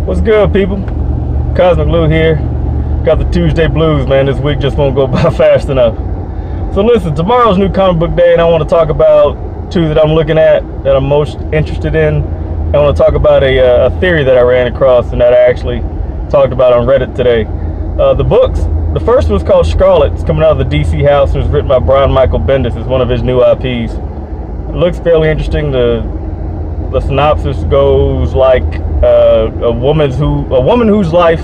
What's good, people? Cosmic Lou here. Got the Tuesday blues, man. This week just won't go by fast enough. So listen, tomorrow's New Comic Book Day, and I want to talk about two that I'm looking at that I'm most interested in. I want to talk about a theory that I ran across and that I actually talked about on Reddit today. The books, the first one's called Scarlet. It's coming out of the DC house and it's written by Brian Michael Bendis. It's one of his new IPs. It looks fairly interesting. The synopsis goes like a woman whose life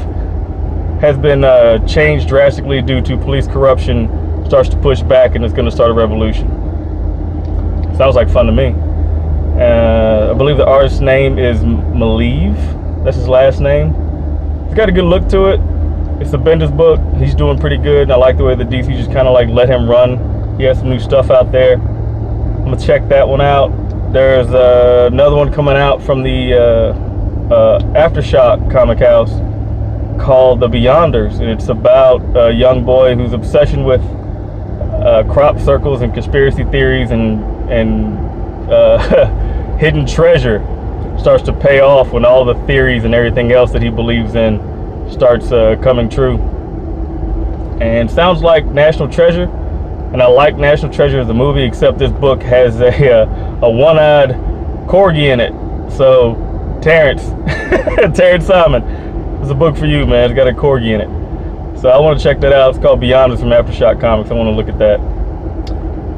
has been changed drastically due to police corruption starts to push back and is going to start a revolution. Sounds like fun to me. I believe the artist's name is Maleev. That's his last name. It's got a good look to it. It's a Bendis book. He's doing pretty good. And I like the way the DC just kind of like let him run. He has some new stuff out there. I'm going to check that one out. There's another one coming out from the AfterShock comic house called The Beyonders, and it's about a young boy whose obsession with crop circles and conspiracy theories and hidden treasure starts to pay off when all the theories and everything else that he believes in starts coming true. And sounds like National Treasure. And I like National Treasure as a movie, except this book has a one-eyed corgi in it. So, Terrence Simon, it's a book for you, man. It's got a corgi in it. So I want to check that out. It's called Beyonders from AfterShock Comics. I want to look at that.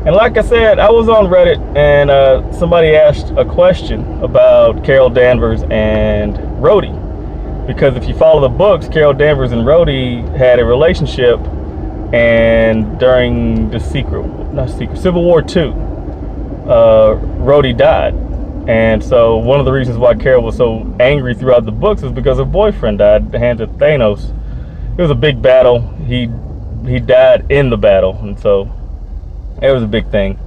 And like I said, I was on Reddit and somebody asked a question about Carol Danvers and Rhodey. Because if you follow the books, Carol Danvers and Rhodey had a relationship, and during the Civil War II, Rhodey died. And so one of the reasons why Carol was so angry throughout the books is because her boyfriend died at the hands of Thanos. It was a big battle. He died in the battle, and so it was a big thing.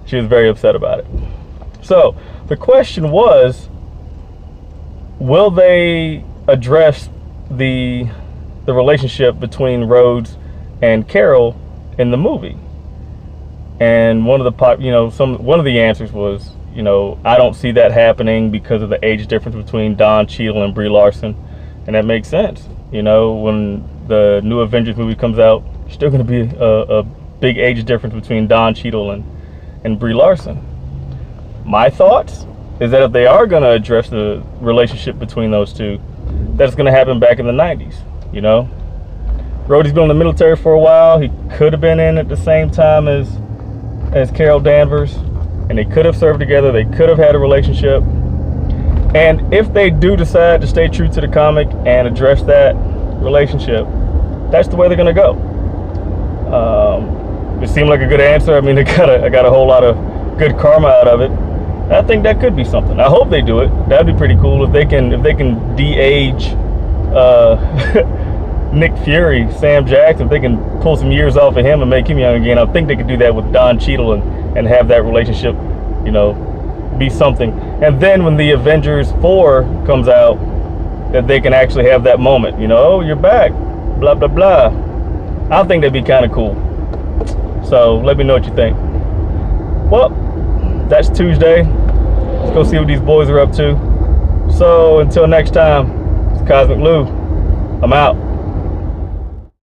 She was very upset about it. So the question was, will they address the relationship between Rhodes and Carol in the movie? And one of the answers was, I don't see that happening because of the age difference between Don Cheadle and Brie Larson, and that makes sense. When the new Avengers movie comes out, there's still going to be a big age difference between Don Cheadle and Brie Larson. My thoughts is that if they are going to address the relationship between those two, that's going to happen back in the 90s. Rhodey's been in the military for a while. He could have been in at the same time as Carol Danvers, and they could have served together. They could have had a relationship. And if they do decide to stay true to the comic and address that relationship, that's the way they're going to go. It seemed like a good answer. I mean, I got a whole lot of good karma out of it. I think that could be something. I hope they do it. That'd be pretty cool if they can de-age Nick Fury, Sam Jackson. If they can pull some years off of him and make him young again, I think they could do that with Don Cheadle and have that relationship, be something. And then when the Avengers 4 comes out, that they can actually have that moment. Oh, you're back, blah blah blah. I think that'd be kind of cool. So let me know what you think. Well, that's Tuesday. Let's go see what these boys are up to. So until next time, it's Cosmic Lou. I'm out.